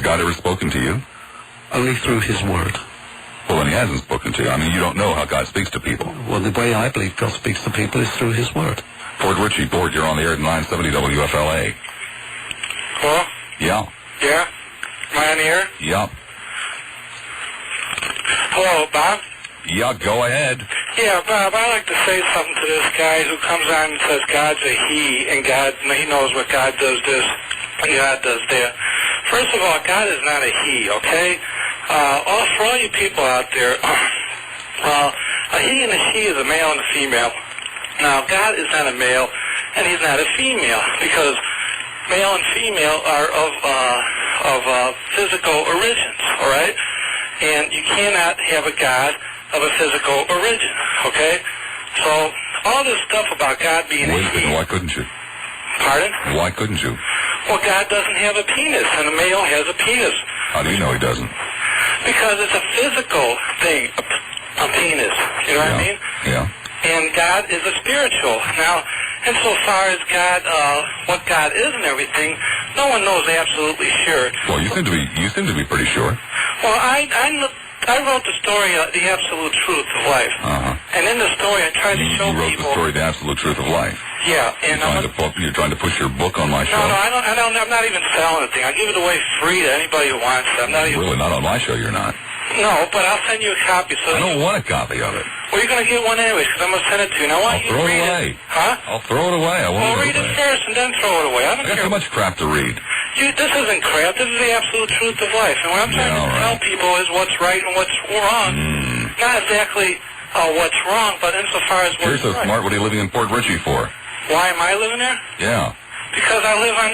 God ever spoken to you? Only through his word. Well, then he hasn't spoken to you. I mean, you don't know how God speaks to people. Well, the way I believe God speaks to people is through his word. Fort Ritchie, Fort, you're on the air at 970 WFLA. Hello? Yeah. Yeah? Am I on the air? Yeah. Hello, Bob? Yeah, go ahead. Yeah, Bob, I'd like to say something to this guy who comes on and says God's a he, and he knows what God does this, and God does that. First of all, God is not a he, okay? For all you people out there, a he and a she is a male and a female. Now, God is not a male, and he's not a female, because male and female are of physical origins, all right? And you cannot have a God of a physical origin, okay? So, all this stuff about God being a he... Why couldn't you? Pardon? Why couldn't you? Well, God doesn't have a penis, and a male has a penis. How do you know he doesn't? Because it's a physical thing, a penis, you know what I mean? Yeah. And God is a spiritual. Now, insofar as God, what God is and everything, no one knows absolutely sure. Well, you seem to be pretty sure. Well, I wrote the story, The Absolute Truth of Life. Uh-huh. And in the story, I tried to show people... You wrote the story, The Absolute Truth of Life. Yeah, and you're trying to push your book on my show? No, I'm not even selling the thing. I give it away free to anybody who wants it. I'm not even... Really, not on my show, you're not. No, but I'll send you a copy. So I don't want a copy of it. Well, you're going to get one anyways, because I'm going to send it to you. Now, why don't you read away. it? Huh? I'll throw it away. Well, read it first and then throw it away. I don't got care. too much crap to read. This isn't crap. This is the absolute truth of life. And what I'm trying to tell people is what's right and what's wrong. Not exactly what's wrong, but insofar as what's right. You're so smart. What are you living in Port Ritchie for? Why am I living there? Yeah. Because I live on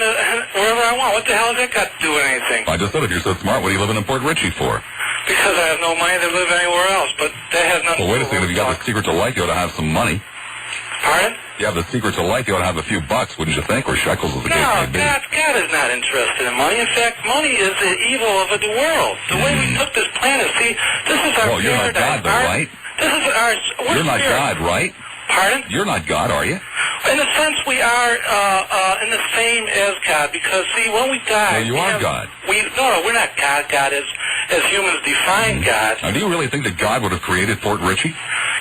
wherever I want. What the hell has that got to do with anything? I just said if you're so smart, what are you living in Port Ritchie for? Because I have no money to live anywhere else, but that has nothing to do with... Well, wait a second. If you got the secret to life, you ought to have some money. Pardon? You have the secret to life, you ought to have a few bucks, wouldn't you think? Or shekels as the case may be. No, God is not interested in money. In fact, money is the evil of the world. The way we took this planet, see, this is our Well, you're not God, though, right? This is our... You're not God, right? Pardon? You're not God, are you? In a sense, we are in the same as God, because, see, when we die... Well, you are God. No, we're not God. God is, as humans define God. Now, do you really think that God would have created Fort Ritchie?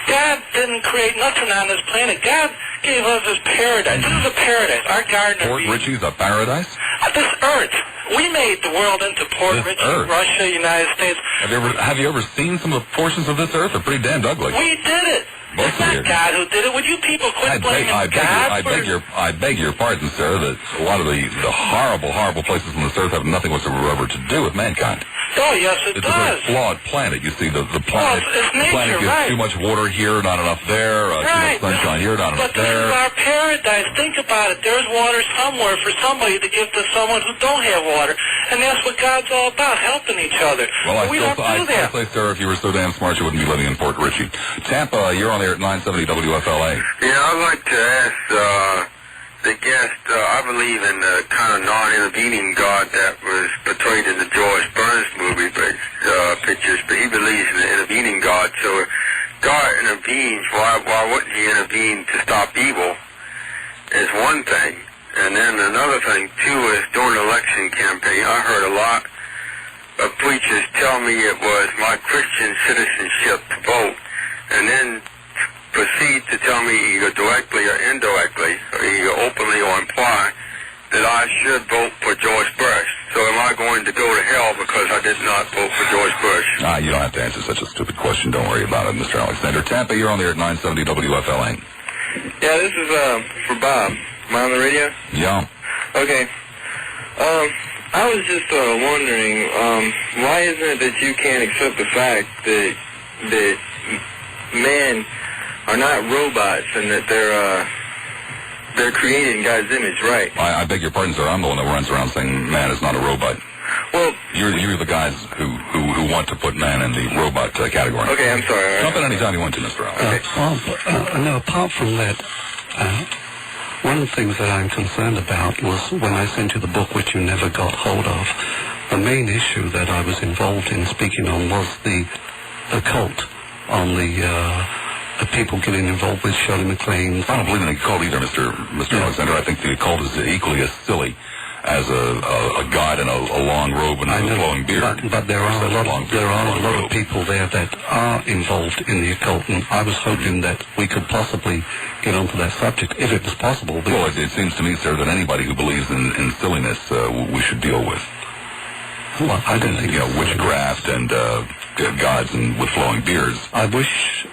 God didn't create nothing on this planet. God gave us this paradise. This is a paradise. Our garden... Fort Ritchie's a paradise? This earth. We made the world into Port Ritchie, Russia, United States. Have you ever seen some of the portions of this earth? They're pretty damned ugly. We did it. It's not God who did it. Would you people quit blaming God? I beg your pardon, sir, that a lot of the horrible, horrible places on this earth have nothing whatsoever to do with mankind. Oh, yes, it it's does. It's a very flawed planet. You see, the planet, it's nature, the planet gets too much water here, not enough there, too much sunshine here, not enough there. But this is our paradise. Think about it. There's water somewhere for somebody to give to someone who don't have water, and that's what God's all about, helping each other. Well, we don't do that. I'd say, sir, if you were so damn smart, you wouldn't be living in Port Ritchie. Tampa, you're on there at 970 WFLA. Yeah, I'd like to ask the guest, I believe in the kind of non-intervening God that was portrayed in the George Burns movie, pictures, but he believes in the intervening God. So if God intervenes, why wouldn't he intervene to stop evil is one thing. And then another thing, too, is during the election campaign, I heard a lot of preachers tell me it was my Christian citizenship to vote, and then proceed to tell me either directly or indirectly, or either openly or imply, that I should vote for George Bush. So am I going to go to hell because I did not vote for George Bush? You don't have to answer such a stupid question. Don't worry about it, Mr. Alexander. Tampa, you're on there at 970 WFLA. Yeah, this is for Bob. Am I on the radio? Yeah. Okay. I was just wondering, why isn't it that you can't accept the fact that men are not robots and that they're created in God's image, right? I beg your pardon, sir. I'm the one that runs around saying man is not a robot. Well, you're the guys who want to put man in the robot category. Okay, I'm sorry. Jump in anytime you want to, Mr. Allen. No, apart from that, one of the things that I'm concerned about was when I sent you the book, which you never got hold of, the main issue that I was involved in speaking on was the cult on the people getting involved with Shirley MacLaine. I don't believe in a cult either, Mr. Alexander. I think the cult is equally as silly as a God in a long robe and a flowing beard. But there are a lot of people there that are involved in the occult, and I was hoping that we could possibly get onto that subject, if it was possible. Well, it seems to me, sir, that anybody who believes in silliness, we should deal with. Well, I don't think witchcraft and gods and with flowing beards. I wish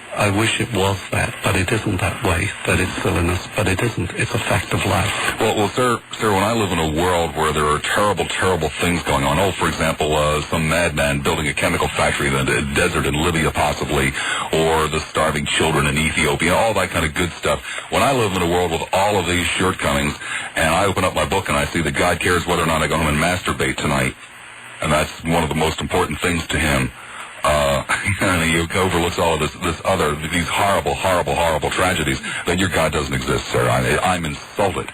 it was that, but it isn't that way. That it's silliness, but it isn't. It's a fact of life. Well, sir, when I live in a world where there are terrible, terrible things going on, for example, some madman building a chemical factory in the desert in Libya, possibly, or the starving children in Ethiopia, all that kind of good stuff. When I live in a world with all of these shortcomings, and I open up my book and I see that God cares whether or not I go home and masturbate tonight, and that's one of the most important things to him. And he overlooks all of these horrible, horrible, horrible tragedies. Then your God doesn't exist, sir. I'm insulted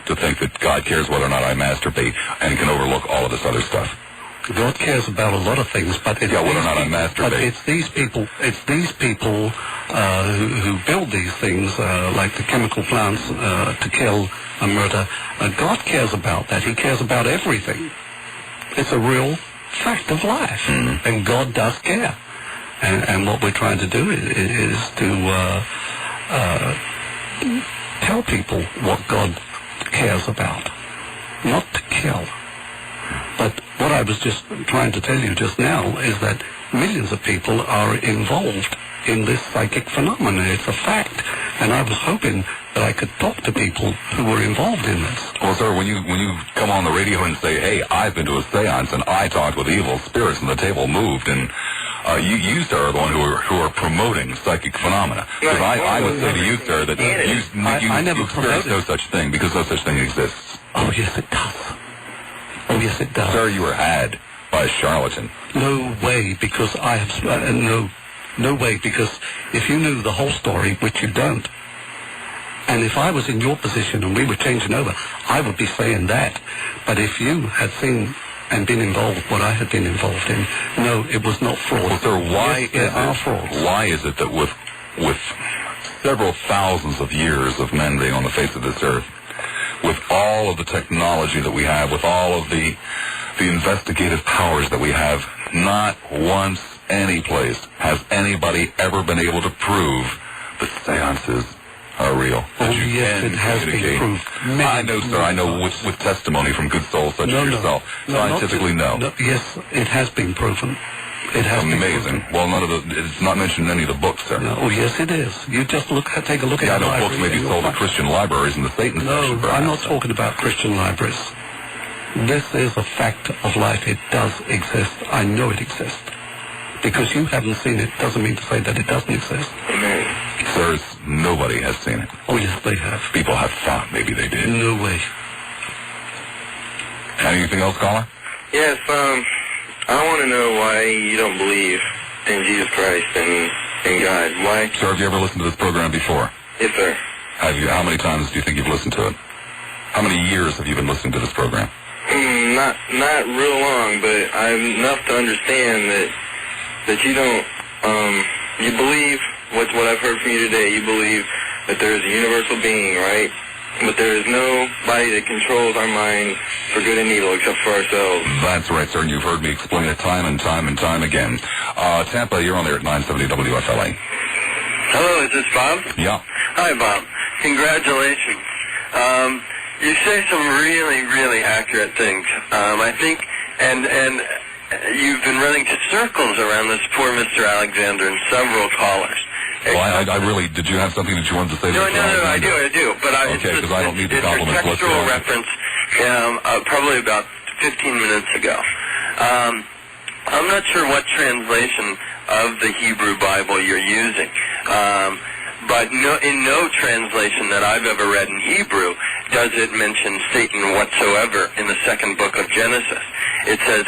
to think that God cares whether or not I masturbate and can overlook all of this other stuff. God cares about a lot of things, but it's whether or not I masturbate. But it's these people who build these things, like the chemical plants to kill and murder. God cares about that. He cares about everything. It's a real fact of life, and God does care. And what we're trying to do is to tell people what God cares about, not to kill. But what I was just trying to tell you just now is that millions of people are involved in this psychic phenomenon. It's a fact, and I was hoping that I could talk to people who were involved in this. Well, sir, when you come on the radio and say, "Hey, I've been to a seance and I talked with evil spirits and the table moved," and you, sir, are the one who are promoting psychic phenomena. Because I would say to you, sir, that I never experience no such thing because no such thing exists. Oh, yes, it does. Oh, yes, it does. Sir, you were had by a charlatan. No way, because I have... No way, because if you knew the whole story, which you don't, and if I was in your position and we were changing over, I would be saying that. But if you had seen and been involved what I had been involved in, no, it was not fraud. Well, sir, why is it that with several thousands of years of men being on the face of this earth, with all of the technology that we have, with all of the investigative powers that we have, not once any place has anybody ever been able to prove that seances are real? Oh, yes, it has been proved. I know, sir. I know with testimony from good souls such as yourself. Scientifically, no. Yes, it has been proven. It has been amazing. Well, it's not mentioned in any of the books, sir. No, oh, yes, it is. You just take a look at I the know library. books may be sold at Christian libraries in the Satan section. No, I'm not talking about Christian libraries. This is a fact of life. It does exist. I know it exists. Because you haven't seen it doesn't mean to say that it doesn't exist. Sir, nobody has seen it. Oh, yes, they have. People have thought maybe they did. No way. Anything else, caller? Yes, I want to know why you don't believe in Jesus Christ and in God. Why? Sir, have you ever listened to this program before? Yes, sir. Have you? How many times do you think you've listened to it? How many years have you been listening to this program? Not real long, but enough to understand that you don't, you believe what I've heard from you today. You believe that there is a universal being, right? But there is nobody that controls our mind for good and evil except for ourselves. That's right, sir, and you've heard me explain it time and time and time again. Tampa, you're on there at 970 WFLA. Hello, is this Bob? Yeah. Hi, Bob. Congratulations. You say some really, really accurate things. I think, and you've been running circles around this poor Mr. Alexander and several callers. Well, I really, did you have something that you wanted to say? No, I do. But okay, because I don't need the compliments. It's a textual reference, probably about 15 minutes ago. I'm not sure what translation of the Hebrew Bible you're using, but in no translation that I've ever read in Hebrew does it mention Satan whatsoever in the second book of Genesis. It says